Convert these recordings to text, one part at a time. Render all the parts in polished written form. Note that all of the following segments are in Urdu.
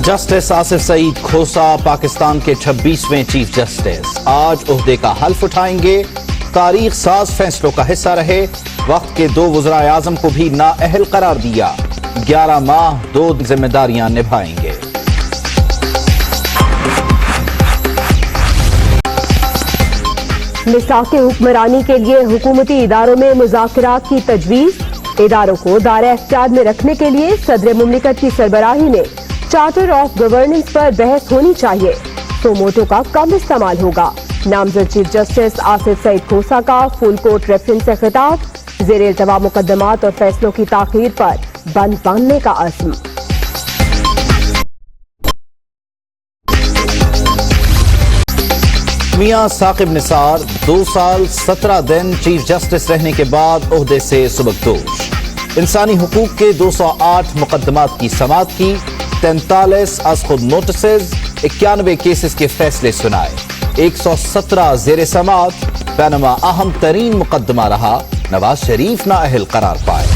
جسٹس آصف سعید کھوسا پاکستان کے 26ویں چیف جسٹس آج عہدے کا حلف اٹھائیں گے۔ تاریخ ساز فیصلوں کا حصہ رہے، وقت کے 2 وزرائے اعظم کو بھی نااہل قرار دیا، 11 ماہ 2 ذمہ داریاں نبھائیں گے۔ مساق حکمرانی کے لیے حکومتی اداروں میں مذاکرات کی تجویز، اداروں کو دائرہ اختیار میں رکھنے کے لیے صدر مملکت کی سربراہی میں چارٹر آف گورننس پر بحث ہونی چاہیے، سوموٹو کا کم استعمال ہوگا۔ نامزد چیف جسٹس آصف سعید کھوسا کا فل کورٹ ریفرنس سے خطاب، زیر التوا مقدمات اور فیصلوں کی تاخیر پر بند باندھنے کا عزم۔ میاں ثاقب نثار 2 سال 17 دن چیف جسٹس رہنے کے بعد عہدے سے سبکدوش۔ انسانی حقوق کے 208 مقدمات کی سماعت کی، 43 از خود نوٹسز، 91 کیسز کے فیصلے سنائے، 117 زیر سماعت۔ بینما اہم ترین مقدمہ رہا، نواز شریف نااہل قرار پائے۔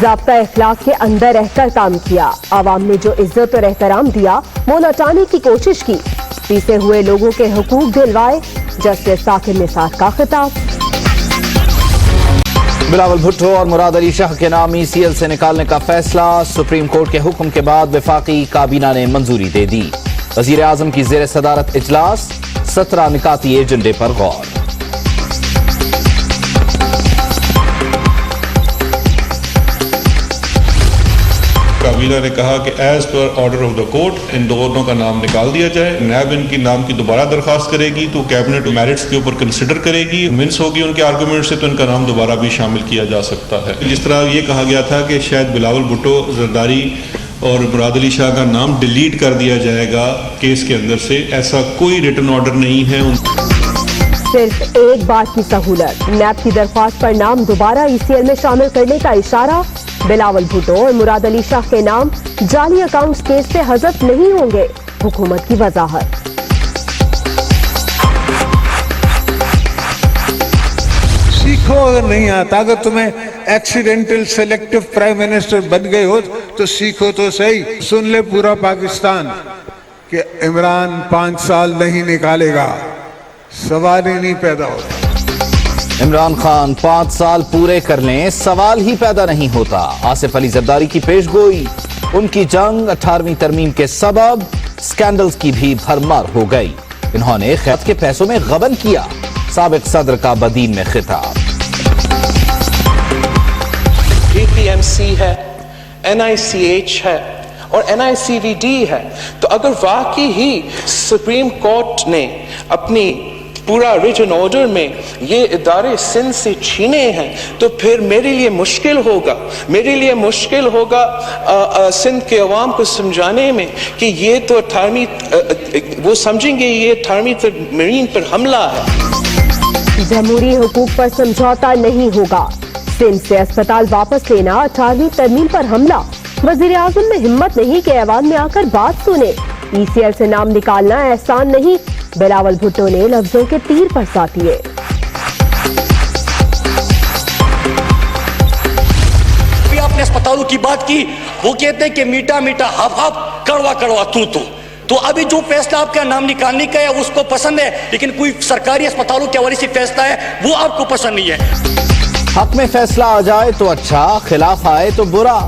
ضابطہ اخلاق کے اندر رہ کر کام کیا، عوام نے جو عزت اور احترام دیا وہ لوٹانے کی کوشش کی، پیچھے ہوئے لوگوں کے حقوق دلوائے، جسٹس ثاقب نثار کا خطاب۔ بلاول بھٹو اور مراد علی شاہ کے نام ECL سے نکالنے کا فیصلہ، سپریم کورٹ کے حکم کے بعد وفاقی کابینہ نے منظوری دے دی۔ وزیر اعظم کی زیر صدارت اجلاس، 17 نکاتی ایجنڈے پر غور۔ کابینہ نے کہا کہ as per order of the court ان دونوں کا نام نکال دیا جائے، نیب ان کی نام کی دوبارہ درخواست کرے گی تو کیبنٹ میرٹس کے اوپر کنسیڈر کرے گی، منس ہوگی ان کے آرگومنٹ سے تو ان کا نام دوبارہ بھی شامل کیا جا سکتا ہے۔ جس طرح یہ کہا گیا تھا کہ شاید بلاول بھٹو، زرداری اور مراد علی شاہ کا نام ڈیلیٹ کر دیا جائے گا کیس کے اندر سے، ایسا کوئی ریٹن آرڈر نہیں ہے۔ صرف ایک بات کی سہولت، نیب کی درخواست پر نام دوبارہ ECL میں شامل کرنے کا اشارہ، بلاول بھٹو اور مراد علی شاہ کے نام جعلی اکاؤنٹس کیس سے حذف نہیں ہوں گے، حکومت کی وضاحت۔ سیکھو، اگر نہیں آتا، اگر تمہیں ایکسیڈنٹل سلیکٹو پرائم منسٹر بن گئے ہو تو سیکھو تو صحیح۔ سن لے پورا پاکستان کہ عمران 5 سال نہیں نکالے گا، سوال ہی نہیں پیدا ہوتا۔ عمران خان 5 سال پورے کر لیں، سوال ہی پیدا نہیں ہوتا۔ آصف علی زرداری کی پیش گوئی، ان کی جنگ 18ویں ترمیم کے سبب سکینڈلز کی بھی بھرمار ہو گئی، انہوں نے خیرات کے پیسوں میں غبن کیا، سابق صدر کا بدین میں خطاب۔ PPMC ہے، NICH ہے اور NICVD ہے، تو اگر واقعی ہی سپریم کورٹ نے اپنی پورا ریجن آرڈر میں یہ ادارے سندھ سے چھینے ہیں تو پھر میرے لیے مشکل ہوگا سندھ کے عوام کو سمجھانے میں کہ یہ تو وہ سمجھیں گے یہ 18ویں ترمیم پر حملہ ہے۔ جمہوری حقوق پر سمجھوتا نہیں ہوگا، سندھ سے اسپتال واپس لینا 18ویں ترمیم پر حملہ، وزیر اعظم میں ہمت نہیں کہ ایوان میں آ کر بات سنے، ECL سے نام نکالنا احسان نہیں، بلاول بھٹو نے لفظوں کے تیر برسا دیے۔ آپ نے اسپتالوں کی بات کی، وہ کہتے ہیں کہ میٹھا میٹھا ہاف ہاف، کڑوا کڑوا تو ابھی جو فیصلہ آپ کا نام نکالنے کا ہے اس کو پسند ہے، لیکن کوئی سرکاری اسپتالوں کے حوالے سے فیصلہ ہے وہ آپ کو پسند نہیں ہے۔ حق میں فیصلہ آ جائے تو اچھا، خلاف آئے تو برا۔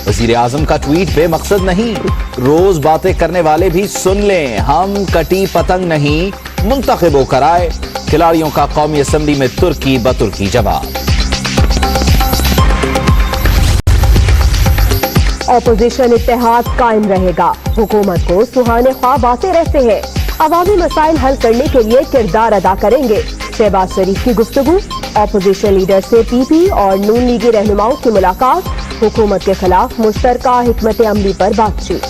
وزیر اعظم کا ٹویٹ بے مقصد نہیں، روز باتیں کرنے والے بھی سن لیں، ہم کٹی پتنگ نہیں، منتخب ہو کر آئے، کھلاڑیوں کا قومی اسمبلی میں ترکی بترکی جواب۔ اپوزیشن اتحاد قائم رہے گا، حکومت کو سہانے خواب آتے رہتے ہیں، عوامی مسائل حل کرنے کے لیے کردار ادا کریں گے، شہباز شریف کی گفتگو، اپوزیشن لیڈر سے PP اور نون لیگی رہنماؤں کی ملاقات، حکومت کے خلاف مشترکہ حکمت عملی پر بات چیت۔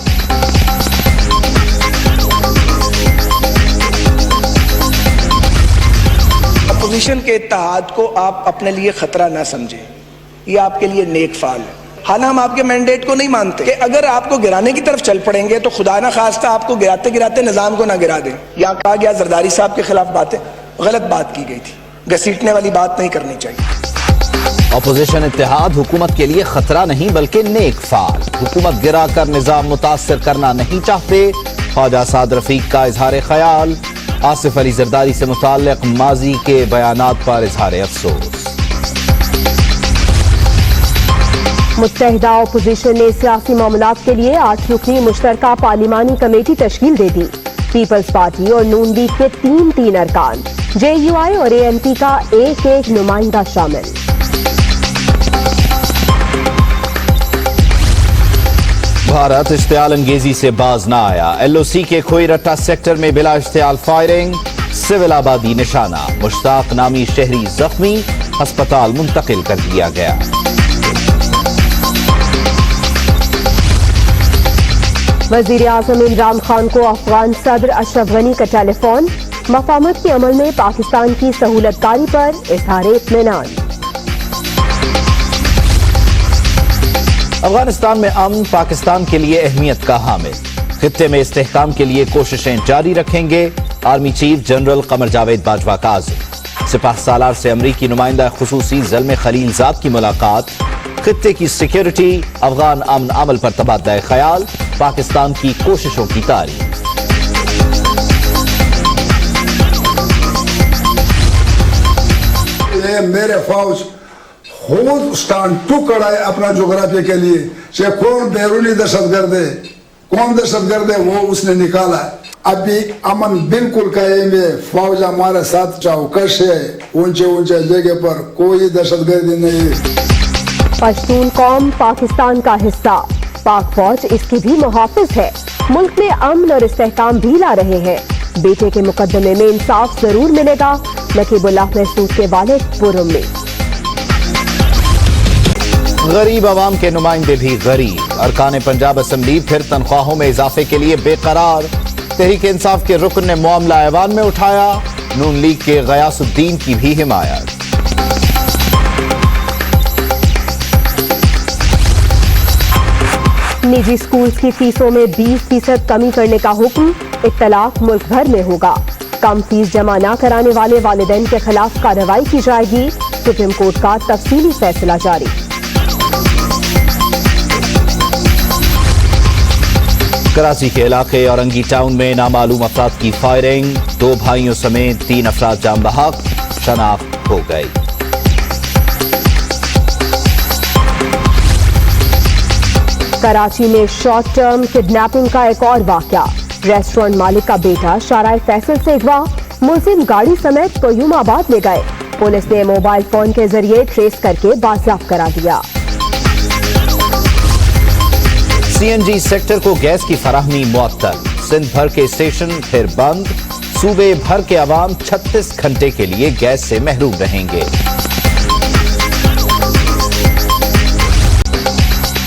اپوزیشن کے اتحاد کو آپ اپنے لیے خطرہ نہ سمجھیں، یہ آپ کے لیے نیک فعل ہے۔ حالانکہ ہم آپ کے مینڈیٹ کو نہیں مانتے کہ اگر آپ کو گرانے کی طرف چل پڑیں گے تو خدا نہ خواستہ آپ کو گراتے گراتے نظام کو نہ گرا دیں۔ یہاں کہا گیا زرداری صاحب کے خلاف باتیں، غلط بات کی گئی تھی، گھسیٹنے والی بات نہیں کرنی چاہیے۔ اپوزیشن اتحاد حکومت کے لیے خطرہ نہیں بلکہ نیک فعل، حکومت گرا کر نظام متاثر کرنا نہیں چاہتے، خواجہ اسعد رفیق کا اظہار خیال، آصف علی زرداری سے متعلق ماضی کے بیانات پر اظہار افسوس۔ متحدہ اپوزیشن نے سیاسی معاملات کے لیے 8 رکنی مشترکہ پارلیمانی کمیٹی تشکیل دے دی، پیپلز پارٹی اور نون لیگ کے 3 ارکان، جے یو آئی اور اے این پی کا ایک نمائندہ شامل۔ بھارت اشتعال انگیزی سے باز نہ آیا، ایل او سی کے کھوئی رٹا سیکٹر میں بلا اشتعال فائرنگ، سول آبادی نشانہ، مشتاق نامی شہری زخمی، ہسپتال منتقل کر دیا گیا۔ وزیر اعظم عمران خان کو افغان صدر اشرف غنی کا ٹیلی فون، مفاہمت کے عمل میں پاکستان کی سہولت کاری پر اظہار اطمینان۔ افغانستان میں امن پاکستان کے لیے اہمیت کا حامل، خطے میں استحکام کے لیے کوششیں جاری رکھیں گے، army chief general Qamar Javed Bajwa کا عزم۔ سپاہ سالار سے امریکی نمائندہ خصوصی زلمے خلیل زاد کی ملاقات، خطے کی سیکیورٹی، افغان امن عمل پر تبادلہ خیال، پاکستان کی کوششوں کی تعریف۔ میرے فوج خود سٹانڈ ٹو کڑا ہے اپنا جغرافیہ کے لیے، چاہے کون بیرونی دہشت گرد ہے، کون دہشت گرد ہے وہ اس نے نکالا ہے۔ ابھی امن بالکل قائم ہے، فوج ہمارے ساتھ چوکش ہے، اونچے جگہ پر کوئی دہشت گردی نہیں ہے۔ پشتون قوم پاکستان کا حصہ، پاک فوج اس کی بھی محافظ ہے، ملک میں امن اور استحکام بھی لا رہے ہیں، بیٹے کے مقدمے میں انصاف ضرور ملے گا، نقیب اللہ محسود کے والد پرامید۔ غریب عوام کے نمائندے بھی غریب، ارکان پنجاب اسمبلی پھر تنخواہوں میں اضافے کے لیے بے قرار، تحریک انصاف کے رکن نے معاملہ ایوان میں اٹھایا، نون لیگ کے غیاث الدین کی بھی حمایت۔ نجی سکولز کی فیسوں میں 20% کمی کرنے کا حکم، اطلاق ملک بھر میں ہوگا، کم فیس جمع نہ کرانے والے والدین کے خلاف کارروائی کی جائے گی، سپریم کورٹ کا تفصیلی فیصلہ جاری۔ کراچی کے علاقے اورنگی ٹاؤن میں نامعلوم افراد کی فائرنگ، 2 بھائیوں سمیت 3 افراد جاں بحق، شناخت ہو گئی۔ کراچی میں شارٹ ٹرم کڈنیپنگ کا ایک اور واقعہ، ریسٹورنٹ مالک کا بیٹا شارع فیصل سے اغوا، ملزم گاڑی سمیت قیوم آباد لے گئے، پولیس نے موبائل فون کے ذریعے ٹریس کر کے بازیافت کرا دیا۔ سی این جی سیکٹر کو گیس کی فراہمی معطل، سندھ بھر کے اسٹیشن پھر بند، صوبے بھر کے عوام 36 گھنٹے کے لیے گیس سے محروم رہیں گے۔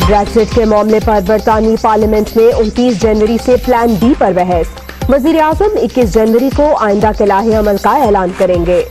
بریگزٹ کے معاملے پر برطانوی پارلیمنٹ میں 29 جنوری سے پلان بی پر بحث، وزیر اعظم 21 جنوری کو آئندہ کے لائحہ عمل کا اعلان کریں گے۔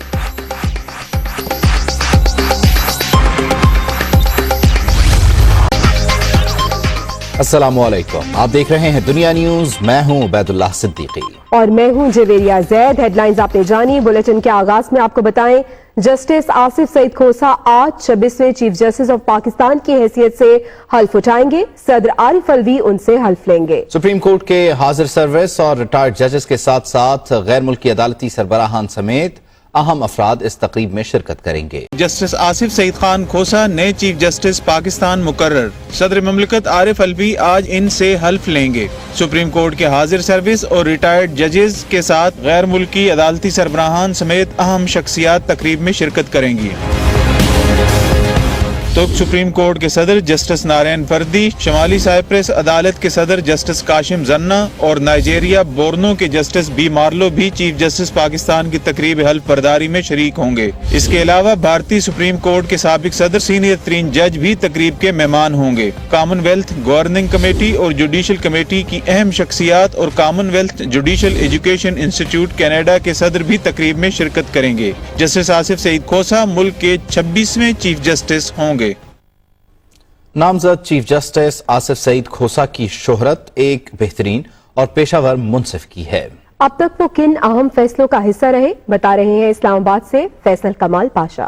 السلام علیکم، آپ دیکھ رہے ہیں دنیا نیوز، میں ہوں عبید اللہ صدیقی اور میں ہوں جویریہ زید۔ ہیڈ لائنز آپ نے جانی، بلیٹن کے آغاز میں آپ کو بتائیں، جسٹس آصف سعید کھوسا آج 26ویں چیف جسٹس آف پاکستان کی حیثیت سے حلف اٹھائیں گے، صدر عارف الوی ان سے حلف لیں گے۔ سپریم کورٹ کے حاضر سروس اور ریٹائرڈ ججز کے ساتھ ساتھ غیر ملکی عدالتی سربراہان سمیت اہم افراد اس تقریب میں شرکت کریں گے۔ جسٹس آصف سعید خان کھوسا نئے چیف جسٹس پاکستان مقرر، صدر مملکت عارف الوی آج ان سے حلف لیں گے۔ سپریم کورٹ کے حاضر سروس اور ریٹائرڈ ججز کے ساتھ غیر ملکی عدالتی سربراہان سمیت اہم شخصیات تقریب میں شرکت کریں گی۔ تو سپریم کورٹ کے صدر جسٹس نارائن فردی، شمالی سائپرس عدالت کے صدر جسٹس کاشم زنا اور نائجیریا بورنو کے جسٹس بی مارلو بھی چیف جسٹس پاکستان کی تقریب حلف برداری میں شریک ہوں گے۔ اس کے علاوہ بھارتی سپریم کورٹ کے سابق صدر سینئر ترین جج بھی تقریب کے مہمان ہوں گے۔ کامن ویلتھ گورننگ کمیٹی اور جوڈیشل کمیٹی کی اہم شخصیات اور common wealth judicial education institute Canada کے صدر بھی تقریب میں شرکت کریں گے۔ جسٹس آصف سعید کھوسا ملک کے 26ویں چیف جسٹس ہوں گے۔ نامزد چیف جسٹس آصف سعید کھوسا کی شہرت ایک بہترین اور پیشہ ور منصف کی ہے۔ اب تک وہ کن اہم فیصلوں کا حصہ رہے، بتا رہے ہیں اسلام آباد سے فیصل کمال پاشا۔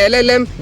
LLM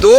2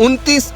29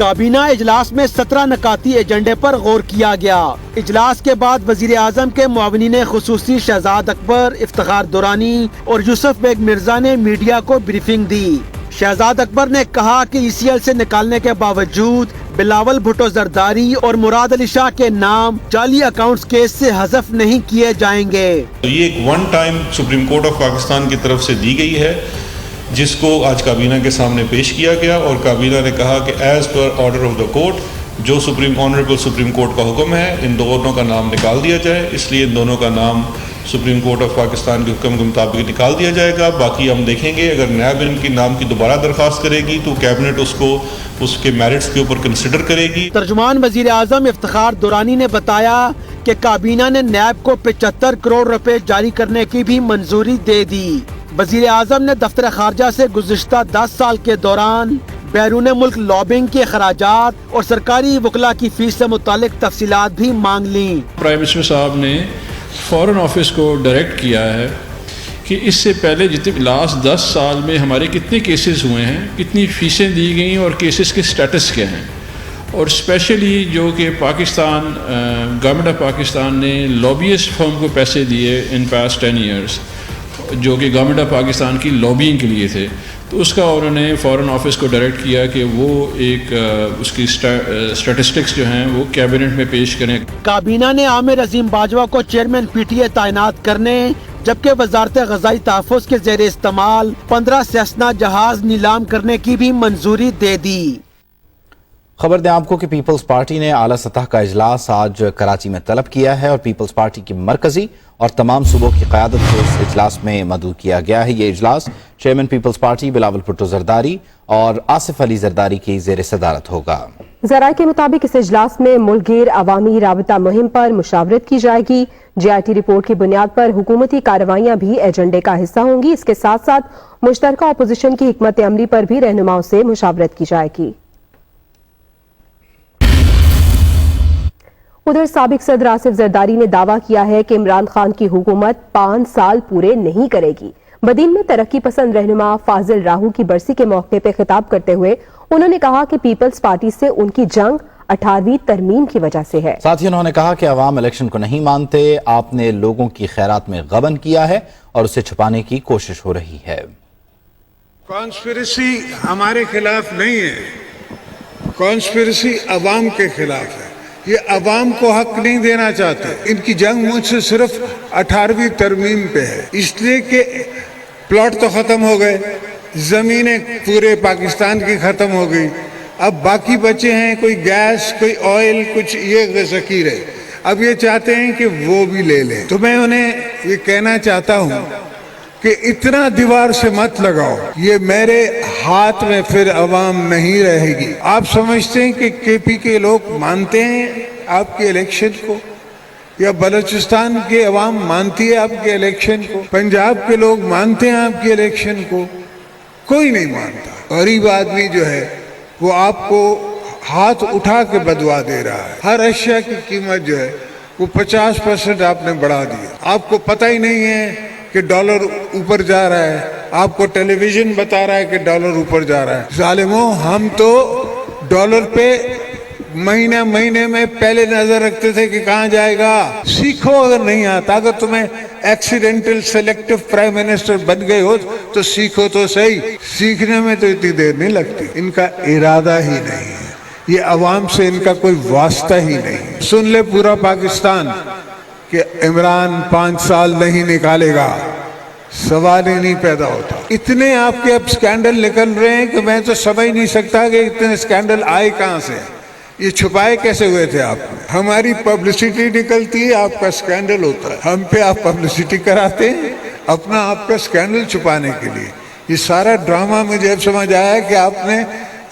کابینہ اجلاس میں 17 نکاتی ایجنڈے پر غور کیا گیا۔ اجلاس کے بعد وزیر اعظم کے معاونین خصوصی شہزاد اکبر، افتخار دورانی اور یوسف بیگ مرزا نے میڈیا کو بریفنگ دی۔ شہزاد اکبر نے کہا کہ ECL سے نکالنے کے باوجود بلاول بھٹو زرداری اور مراد علی شاہ کے نام جعلی اکاؤنٹس کیس سے حذف نہیں کیے جائیں گے۔ یہ ایک one time supreme court of Pakistan کی طرف سے دی گئی ہے، جس کو آج کابینہ کے سامنے پیش کیا گیا، اور کابینہ نے کہا کہ as per order of the court جو آنریبل سپریم کورٹ کا حکم ہے، ان دونوں کا نام نکال دیا جائے۔ اس لیے ان دونوں کا نام سپریم کورٹ آف پاکستان کے حکم کے مطابق نکال دیا جائے گا۔ باقی ہم دیکھیں گے اگر نیب ان کے نام کی دوبارہ درخواست کرے گی تو کیبنٹ اس کے میرٹس کے اوپر کنسیڈر کرے گی۔ ترجمان وزیر اعظم افتخار دورانی نے بتایا کہ کابینہ نے نیب کو 75 کروڑ روپے جاری کرنے کی بھی منظوری دے دی۔ وزیر اعظم نے دفتر خارجہ سے گزشتہ 10 سال کے دوران بیرون ملک لابنگ کے اخراجات اور سرکاری وکلاء کی فیس سے متعلق تفصیلات بھی مانگ لیں۔ پرائم منسٹر صاحب نے فورن آفس کو ڈائریکٹ کیا ہے کہ اس سے پہلے جتنے لاسٹ 10 سال میں ہمارے کتنے کیسز ہوئے ہیں، کتنی فیسیں دی گئیں اور کیسز کے سٹیٹس کیا ہیں، اور اسپیشلی جو کہ پاکستان گورنمنٹ آف پاکستان نے لابیسٹ فرم کو پیسے دیے ان پاسٹ 10 ایئرس جو کہ گورنمنٹ آف پاکستان کی لابینگ کے لیے تھے، تو اس کا انہوں نے فورن آفس کو ڈائریکٹ کیا کہ وہ ایک اس کی اسٹیٹسٹکس جو ہیں وہ کیبنٹ میں پیش کریں۔ کابینہ نے عامر عظیم باجوہ کو چیئرمین PTA تعینات کرنے، جبکہ وزارت غذائی تحفظ کے زیر استعمال 15 سیسنا جہاز نیلام کرنے کی بھی منظوری دے دی۔ خبر دیں آپ کو کہ پیپلز پارٹی نے اعلیٰ سطح کا اجلاس آج کراچی میں طلب کیا ہے اور پیپلز پارٹی کی مرکزی اور تمام صوبوں کی قیادت کو اس اجلاس میں مدعو کیا گیا ہے۔ یہ اجلاس chairman peoples party Bilawal Bhutto Zardari اور آصف علی زرداری کی زیر صدارت ہوگا۔ ذرائع کے مطابق اس اجلاس میں ملک گیر عوامی رابطہ مہم پر مشاورت کی جائے گی۔ GIT رپورٹ کی بنیاد پر حکومتی کارروائیاں بھی ایجنڈے کا حصہ ہوں گی۔ اس کے ساتھ ساتھ مشترکہ اپوزیشن کی حکمت عملی پر بھی رہنماؤں سے مشاورت کی جائے گی۔ ادھر سابق صدر آصف زرداری نے دعویٰ کیا ہے کہ عمران خان کی حکومت 5 سال پورے نہیں کرے گی۔ بدین میں ترقی پسند رہنما فاضل راہو کی برسی کے موقع پہ خطاب کرتے ہوئے انہوں نے کہا کہ پیپلز پارٹی سے ان کی جنگ 18ویں ترمیم کی وجہ سے ہے۔ ساتھ ہی انہوں نے کہا کہ عوام الیکشن کو نہیں مانتے، آپ نے لوگوں کی خیرات میں غبن کیا ہے اور اسے چھپانے کی کوشش ہو رہی ہے۔ کانسپریسی ہمارے خلاف نہیں ہے، کانسپریسی عوام کے خلاف ہے۔ یہ عوام کو حق نہیں دینا چاہتے۔ ان کی جنگ مجھ سے صرف 18ویں ترمیم پہ ہے، اس لیے کہ پلاٹ تو ختم ہو گئے، زمینیں پورے پاکستان کی ختم ہو گئی، اب باقی بچے ہیں کوئی گیس، کوئی آئل، کچھ یہ ذخیرے، اب یہ چاہتے ہیں کہ وہ بھی لے لیں۔ تو میں انہیں یہ کہنا چاہتا ہوں کہ اتنا دیوار سے مت لگاؤ، یہ میرے ہاتھ میں پھر عوام نہیں رہے گی۔ آپ سمجھتے ہیں کہ KP کے لوگ مانتے ہیں آپ کے الیکشن کو، یا بلوچستان کے عوام مانتی ہے آپ کے الیکشن کو، پنجاب کے لوگ مانتے ہیں آپ کے الیکشن کو؟ کوئی نہیں مانتا۔ غریب آدمی جو ہے وہ آپ کو ہاتھ اٹھا کے بدوا دے رہا ہے۔ ہر اشیاء کی قیمت جو ہے وہ 50% آپ نے بڑھا دی۔ آپ کو پتہ ہی نہیں ہے کہ ڈالر اوپر جا رہا ہے، آپ کو ٹیلی ویژن بتا رہا ہے کہ ڈالر اوپر جا رہا ہے۔ ظالموں، ہم تو ڈالر پہ مہینے میں پہلے نظر رکھتے تھے کہ کہاں جائے گا۔ سیکھو اگر نہیں آتا، اگر تمہیں ایکسیڈنٹل سلیکٹو پرائم منسٹر بن گئے ہو تو سیکھو تو صحیح۔ سیکھنے میں تو اتنی دیر نہیں لگتی۔ ان کا ارادہ ہی نہیں ہے، یہ عوام سے ان کا کوئی واسطہ ہی نہیں۔ سن لے پورا پاکستان کہ عمران 5 سال نہیں نکالے گا، سوال ہی نہیں پیدا ہوتا۔ اتنے آپ کے اب سکینڈل نکل رہے ہیں کہ میں تو سمجھ نہیں سکتا کہ اتنے سکینڈل آئے کہاں سے، یہ چھپائے کیسے ہوئے تھے آپ نے؟ ہماری پبلسٹی نکلتی ہے، آپ کا سکینڈل ہوتا ہے، ہم پہ آپ پبلسٹی کراتے ہیں اپنا آپ کا سکینڈل چھپانے کے لیے۔ یہ سارا ڈرامہ مجھے اب سمجھ آیا کہ آپ نے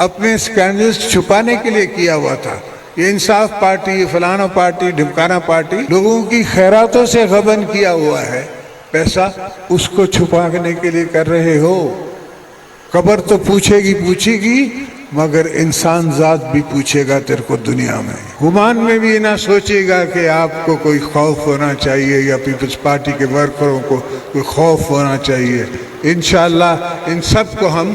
اپنے سکینڈلز چھپانے کے لیے کیا ہوا تھا۔ یہ انصاف پارٹی، یہ فلانا پارٹی، ڈھمکانا پارٹی لوگوں کی خیراتوں سے غبن کیا ہوا ہے پیسہ، اس کو چھپانے کے لیے کر رہے ہو۔ قبر تو پوچھے گی مگر انسان ذات بھی پوچھے گا تیرے کو دنیا میں۔ گمان میں بھی نہ سوچے گا کہ آپ کو کوئی خوف ہونا چاہیے یا پیپلز پارٹی کے ورکروں کو کوئی خوف ہونا چاہیے۔ انشاءاللہ ان سب کو ہم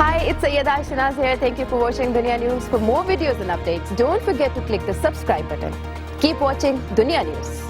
Hi, it's Sayyeda Shanaz here. Thank you for watching Dunya News. For more videos and updates, don't forget to click the subscribe button. Keep watching Dunya News.